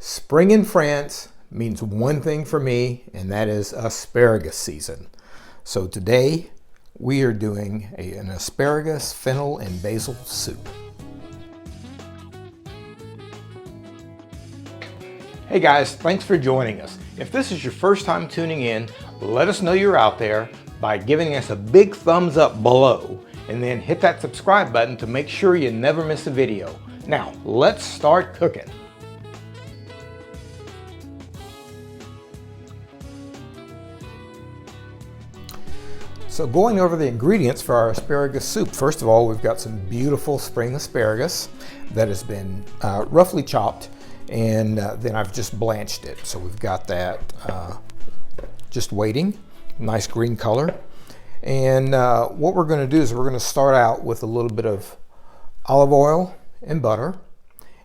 Spring in France means one thing for me, and that is asparagus season. So today we are doing an asparagus, fennel, and basil soup. Hey guys, thanks for joining us. If this is your first time tuning in, let us know you're out there by giving us a big thumbs up below, and then hit that subscribe button to make sure you never miss a video. Now, let's start cooking. So going over the ingredients for our asparagus soup, first of all, we've got some beautiful spring asparagus that has been roughly chopped, and then I've just blanched it. So we've got that just waiting, nice green color. And what we're going to do is we're going to start out with a little bit of olive oil and butter.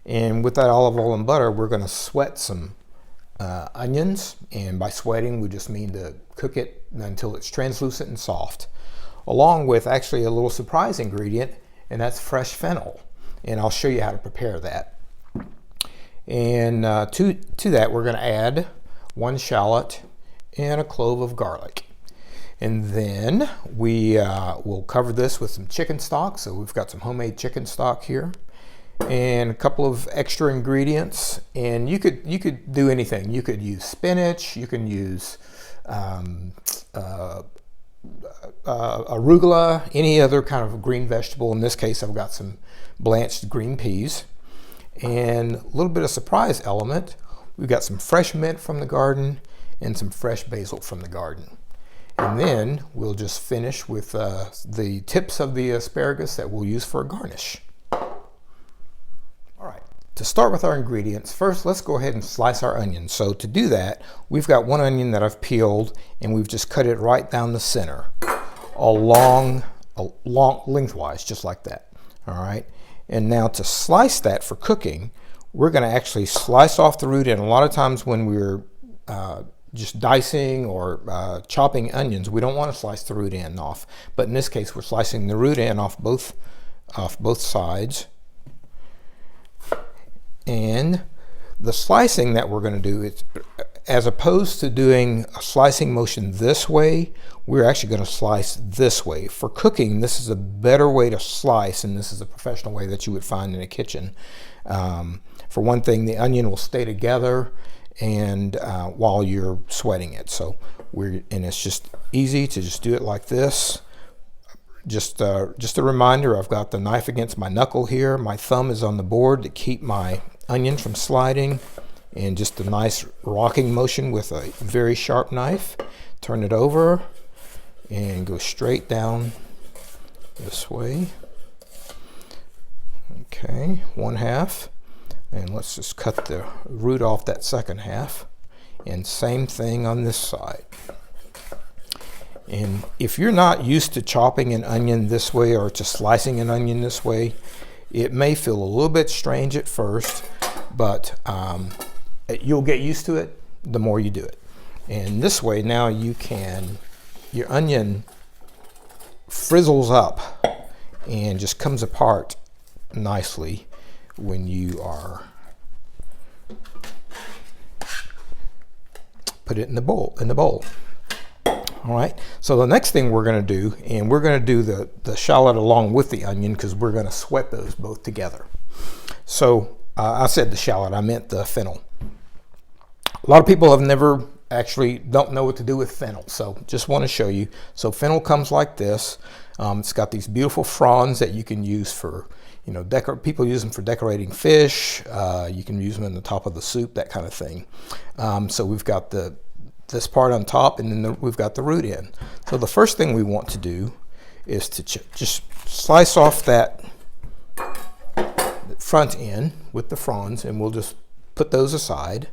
And with that olive oil and butter, we're going to sweat some onions, and by sweating we just mean to cook it until it's translucent and soft, along with actually a little surprise ingredient, and that's fresh fennel, and I'll show you how to prepare that. And to that we're going to add 1 shallot and a clove of garlic, and then we will cover this with some chicken stock. So we've got some homemade chicken stock here and a couple of extra ingredients, and you could do anything. You could use spinach, you can use arugula, any other kind of green vegetable. In this case I've got some blanched green peas, and a little bit of surprise element, we've got some fresh mint from the garden and some fresh basil from the garden. And then we'll just finish with the tips of the asparagus that we'll use for a garnish. To start with our ingredients, first let's go ahead and slice our onions. So to do that, we've got 1 onion that I've peeled, and we've just cut it right down the center, along lengthwise, just like that. All right. And now to slice that for cooking, we're going to actually slice off the root end. A lot of times when we're just dicing or chopping onions, we don't want to slice the root end off. But in this case, we're slicing the root end off both sides. And the slicing that we're going to do, is, as opposed to doing a slicing motion this way, we're actually going to slice this way. For cooking, this is a better way to slice, and this is a professional way that you would find in a kitchen. For one thing, the onion will stay together and while you're sweating it. So and it's just easy to just do it like this. Just a reminder, I've got the knife against my knuckle here. My thumb is on the board to keep my onion from sliding, and just a nice rocking motion with a very sharp knife. Turn it over and go straight down this way. Okay, 1/2. And let's just cut the root off that second half. And same thing on this side. And if you're not used to chopping an onion this way or to slicing an onion this way, it may feel a little bit strange at first, but you'll get used to it the more you do it. And this way now your onion frizzles up and just comes apart nicely when you are put it in the bowl. All right, so the next thing we're going to do, and we're going to do the shallot along with the onion because we're going to sweat those both together. So I said the shallot, I meant the fennel. A lot of people don't know what to do with fennel, so just want to show you. So fennel comes like this. It's got these beautiful fronds that you can use for, people use them for decorating fish. You can use them in the top of the soup, that kind of thing. So we've got this part on top, and then we've got the root end. So the first thing we want to do is to just slice off that front end with the fronds, and we'll just put those aside.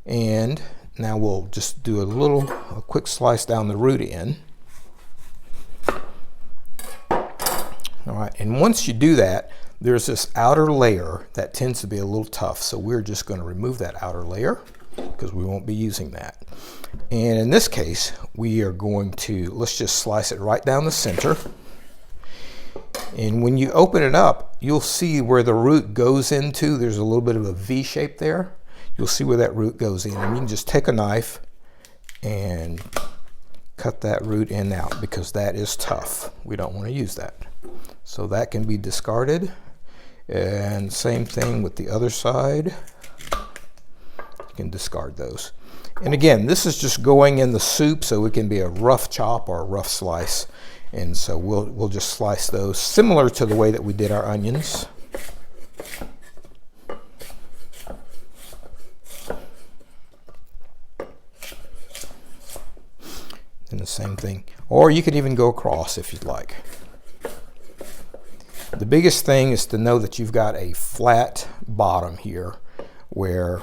And now we'll just do a quick slice down the root end. All right, and once you do that, there's this outer layer that tends to be a little tough, so we're just going to remove that outer layer because we won't be using that. And in this case, we are going to, let's just slice it right down the center. And when you open it up, you'll see where the root goes into, there's a little bit of a V shape there. you'll see where that root goes in. And you can just take a knife and cut that root in out, because that is tough. We don't want to use that. So that can be discarded. And same thing with the other side. You can discard those. And again, this is just going in the soup, so it can be a rough chop or a rough slice. And so we'll just slice those similar to the way that we did our onions. And the same thing. Or you could even go across if you'd like. The biggest thing is to know that you've got a flat bottom here where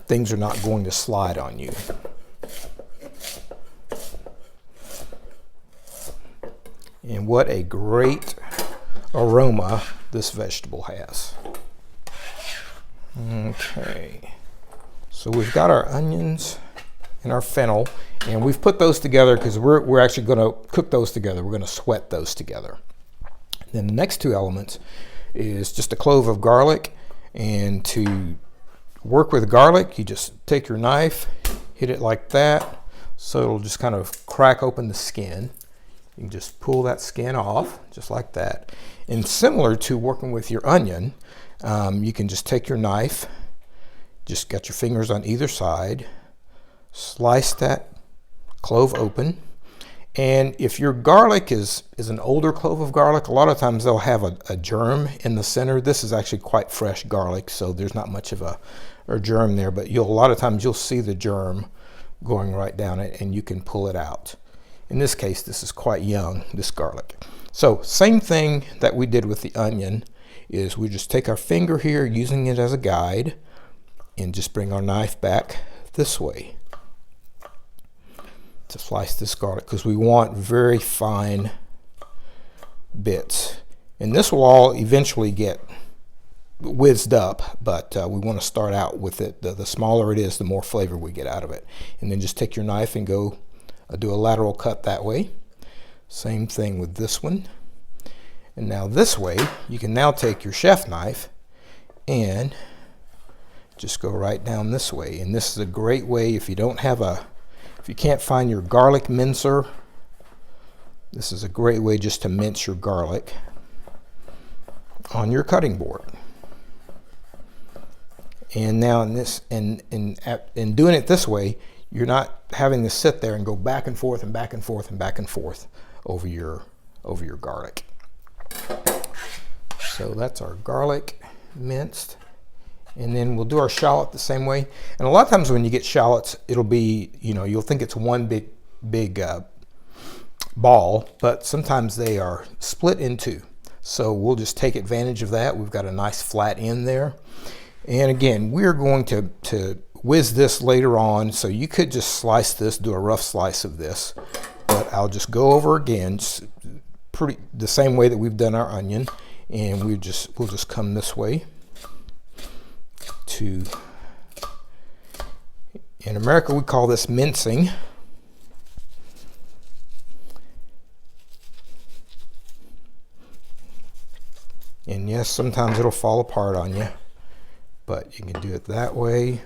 things are not going to slide on you. And what a great aroma this vegetable has. Okay, so we've got our onions and our fennel, and we've put those together because we're actually going to cook those together. We're going to sweat those together. Then the next two elements is just a clove of garlic. And to work with garlic, you just take your knife, hit it like that, so it'll just kind of crack open the skin. You can just pull that skin off, just like that. And similar to working with your onion, you can just take your knife, just got your fingers on either side, slice that clove open. And if your garlic is an older clove of garlic, a lot of times they'll have a germ in the center. This is actually quite fresh garlic, so there's not much of a germ there, but a lot of times you'll see the germ going right down it, and you can pull it out. In this case, this is quite young, this garlic. So same thing that we did with the onion is we just take our finger here, using it as a guide, and just bring our knife back this way to slice this garlic, because we want very fine bits. And this will all eventually get whizzed up, but we want to start out with it. The smaller it is, the more flavor we get out of it. And then just take your knife and go do a lateral cut that way. Same thing with this one. And now this way, you can now take your chef knife and just go right down this way. And this is a great way if you don't have if you can't find your garlic mincer, this is a great way just to mince your garlic on your cutting board. And now in doing it this way, you're not having to sit there and go back and forth and back and forth and back and forth over your garlic. So that's our garlic minced. And then we'll do our shallot the same way. And a lot of times when you get shallots, it'll be, you'll think it's one big ball, but sometimes they are split in two. So we'll just take advantage of that. We've got a nice flat end there. And again, we're going to whiz this later on. So you could just slice this, do a rough slice of this, but I'll just go over again, the same way that we've done our onion. And we'll just come this way. In America, we call this mincing. And yes, sometimes it'll fall apart on you, but you can do it that way.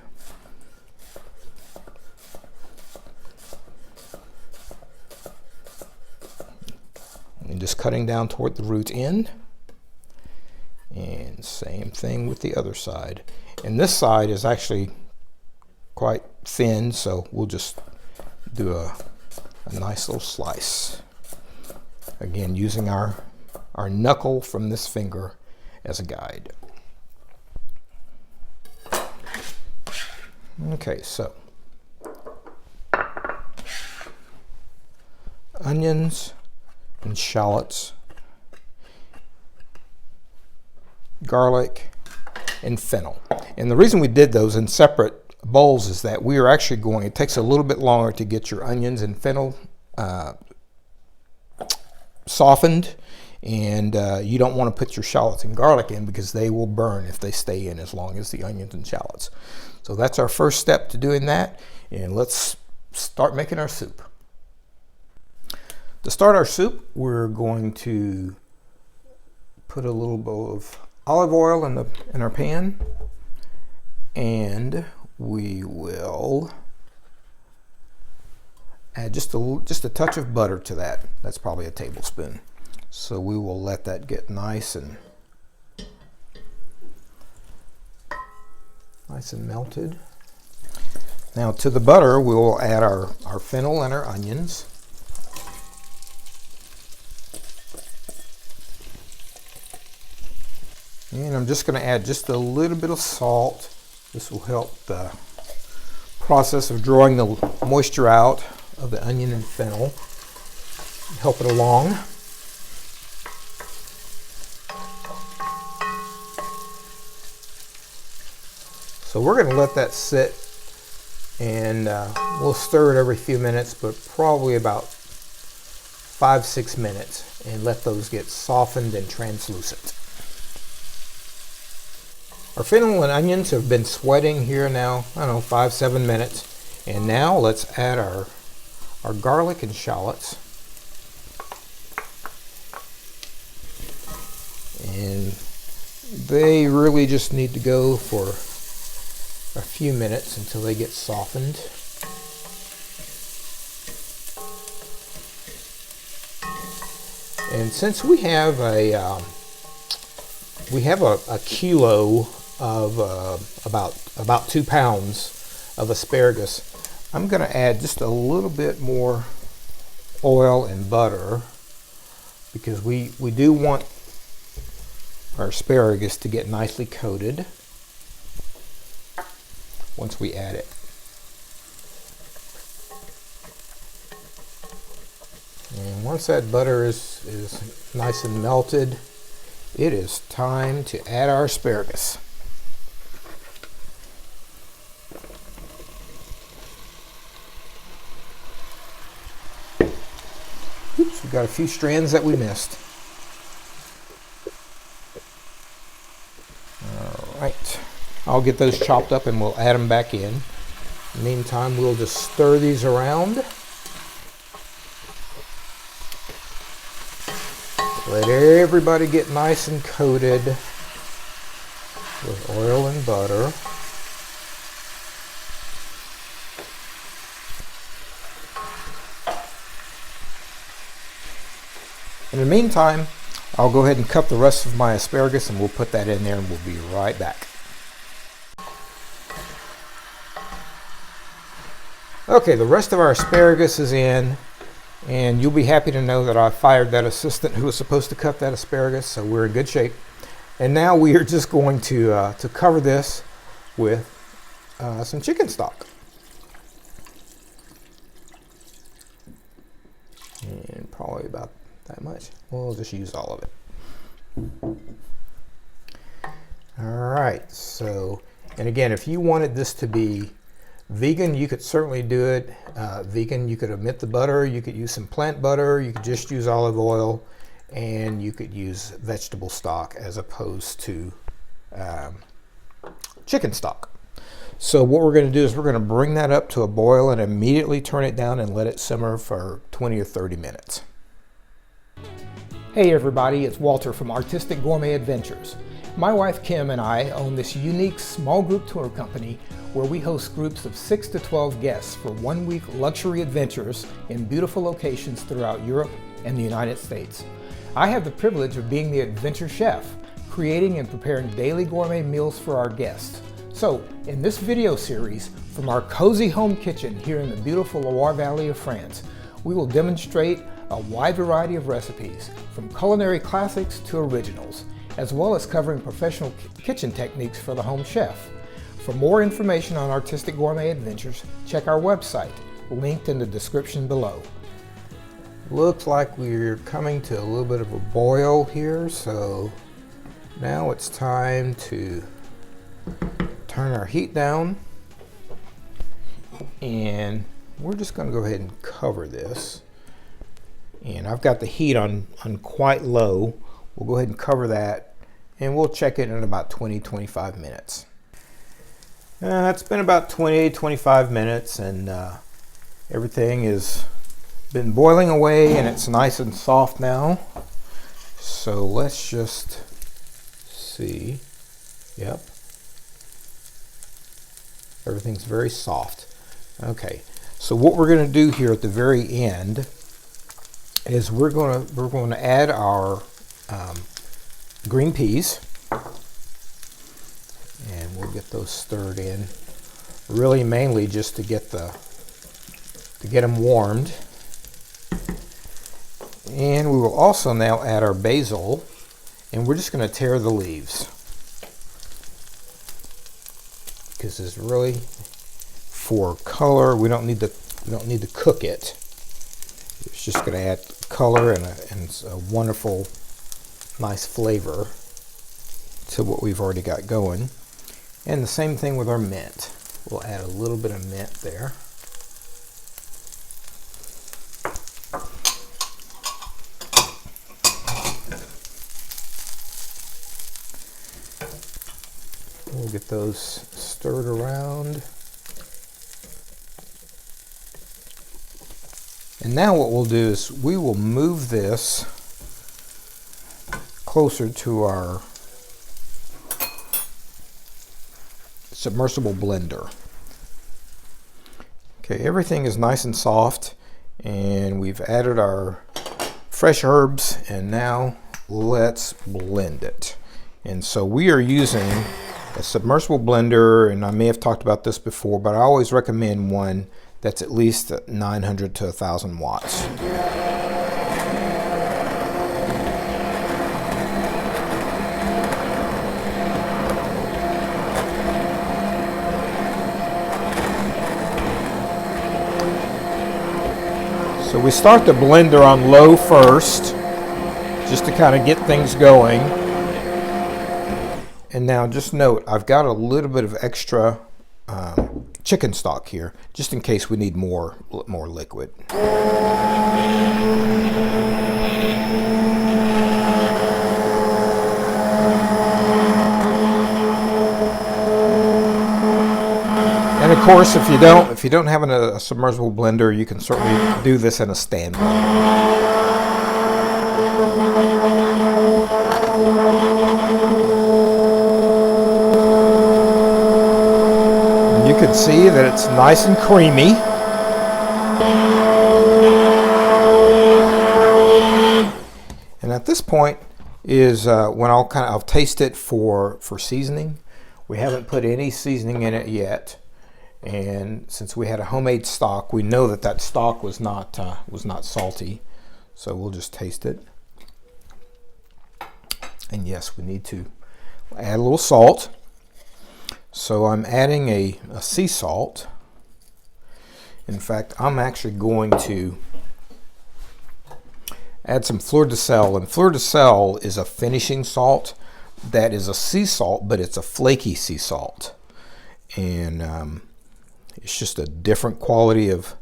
And just cutting down toward the root end. And same thing with the other side. And this side is actually quite thin, so we'll just do a nice little slice. Again, using our knuckle from this finger as a guide. Okay, so onions and shallots, garlic, and fennel. And the reason we did those in separate bowls is that we are actually it takes a little bit longer to get your onions and fennel softened, and you don't want to put your shallots and garlic in because they will burn if they stay in as long as the onions and shallots. So that's our first step to doing that, and let's start making our soup. To start our soup, we're going to put a little bowl of olive oil in our pan, And we will add just a touch of butter to that. That's probably a tablespoon. So we will let that get nice and melted. Now to the butter, we will add our fennel and our onions. And I'm just going to add just a little bit of salt. This will help the process of drawing the moisture out of the onion and fennel. Help it along. So we're going to let that sit, and we'll stir it every few minutes, but probably about 5-6 minutes, and let those get softened and translucent. Our fennel and onions have been sweating here now, I don't know, 5-7 minutes. And now let's add our garlic and shallots. And they really just need to go for a few minutes until they get softened. And since we have a kilo of about 2 pounds of asparagus, I'm going to add just a little bit more oil and butter, because we do want our asparagus to get nicely coated once we add it. And once that butter is nice and melted, it is time to add our asparagus. Oops, we've got a few strands that we missed. All right, I'll get those chopped up and we'll add them back in. In the meantime, we'll just stir these around. Let everybody get nice and coated with oil and butter. In the meantime, I'll go ahead and cut the rest of my asparagus and we'll put that in there and we'll be right back. Okay, the rest of our asparagus is in, and you'll be happy to know that I fired that assistant who was supposed to cut that asparagus, so we're in good shape. And now we are just going to cover this with some chicken stock. And probably about that much. We'll just use all of it. All right, so, and again, if you wanted this to be vegan, you could certainly do it. Vegan, you could omit the butter, you could use some plant butter, you could just use olive oil, and you could use vegetable stock as opposed to chicken stock. So what we're going to do is we're going to bring that up to a boil and immediately turn it down and let it simmer for 20 or 30 minutes. Hey everybody, it's Walter from Artistic Gourmet Adventures. My wife Kim and I own this unique small group tour company where we host groups of 6 to 12 guests for 1-week luxury adventures in beautiful locations throughout Europe and the United States. I have the privilege of being the adventure chef, creating and preparing daily gourmet meals for our guests. So, in this video series, from our cozy home kitchen here in the beautiful Loire Valley of France, we will demonstrate a wide variety of recipes, from culinary classics to originals, as well as covering professional kitchen techniques for the home chef. For more information on Artistic Gourmet Adventures, check our website, linked in the description below. Looks like we're coming to a little bit of a boil here, so now it's time to turn our heat down, and we're just going to go ahead and cover this. And I've got the heat on quite low. We'll go ahead and cover that, and we'll check it in about 20-25 minutes. It's been about 20-25 minutes, and everything has been boiling away, and it's nice and soft now. So let's just see. Yep. Everything's very soft. Okay, so what we're going to do here at the very end is we're going to add our green peas, and we'll get those stirred in. Really, mainly just to get them warmed. And we will also now add our basil, and we're just going to tear the leaves because it's really for color. We don't need to cook it. It's just going to add color and a wonderful, nice flavor to what we've already got going. And the same thing with our mint. We'll add a little bit of mint there. We'll get those stirred around. And now what we'll do is we will move this closer to our submersible blender. Okay, everything is nice and soft, and we've added our fresh herbs, and now let's blend it. And so we are using a submersible blender, and I may have talked about this before, but I always recommend one that's at least 900 to 1,000 watts. So we start the blender on low first, just to kind of get things going. And now just note, I've got a little bit of extra chicken stock here, just in case we need more liquid. And of course, if you don't have a submersible blender, you can certainly do this in a stand blender. You can see that it's nice and creamy. And at this point is when I'll taste it for seasoning. We haven't put any seasoning in it yet, and since we had a homemade stock, we know that stock was not salty. So we'll just taste it. And yes, we need to add a little salt. So I'm adding a sea salt. In fact, I'm actually going to add some fleur de sel. And fleur de sel is a finishing salt that is a sea salt, but it's a flaky sea salt. And it's just a different quality of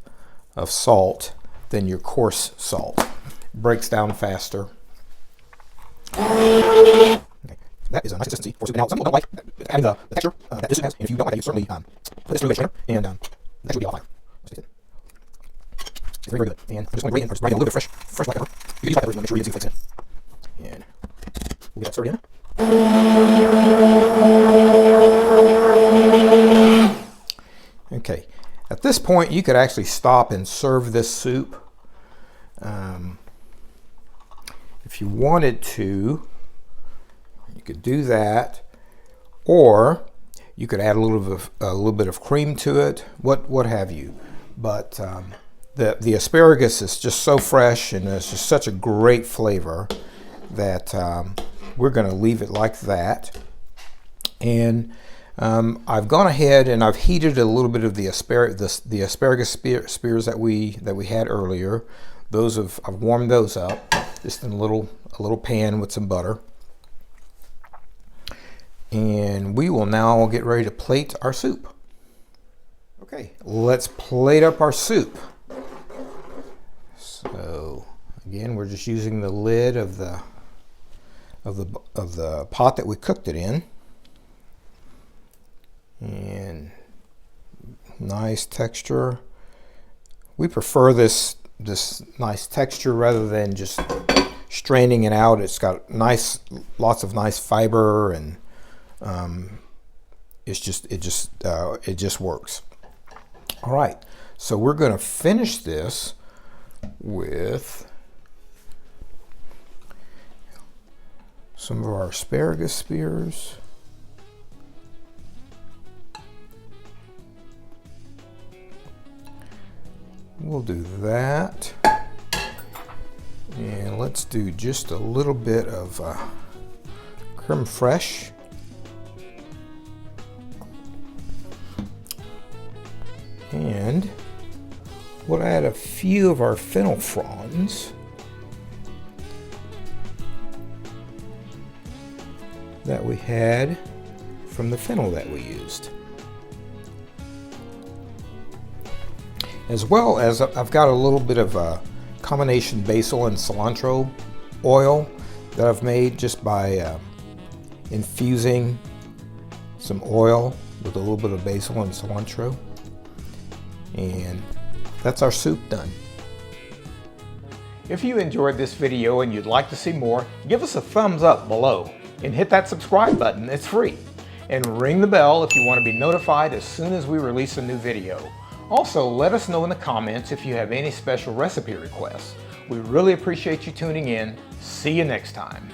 salt than your coarse salt. It breaks down faster. Okay. That is a nice consistency for soup. Now, some people don't like having the texture that this soup has, and if you don't like that, you certainly put this through the strainer, and that should be all fine. It's very, very good. And I'm just going to grate in, a little bit of fresh black pepper. You can use black pepper, make sure you get some flakes in. And we'll get that stirred in. Okay. At this point, you could actually stop and serve this soup. If you wanted to, you could do that, or you could add a little bit of cream to it, what have you. But the asparagus is just so fresh, and it's just such a great flavor that we're going to leave it like that. And I've gone ahead and I've heated a little bit of the asparagus spears that we had earlier. I've warmed those up just in a little pan with some butter. And we will now get ready to plate our soup. Okay, let's plate up our soup. So again, we're just using the lid of the pot that we cooked it in. And nice texture. We prefer this nice texture rather than just straining it out. It's got lots of nice fiber, and It's just it just works. All right, so we're going to finish this with some of our asparagus spears. We'll do that. And let's do just a little bit of CremeFraiche. And we'll add a few of our fennel fronds that we had from the fennel that we used. As well as I've got a little bit of a combination basil and cilantro oil that I've made just by infusing some oil with a little bit of basil and cilantro. And that's our soup done. If you enjoyed this video and you'd like to see more, give us a thumbs up below and hit that subscribe button. It's free. And ring the bell if you want to be notified as soon as we release a new video. Also, let us know in the comments if you have any special recipe requests. We really appreciate you tuning in. See you next time.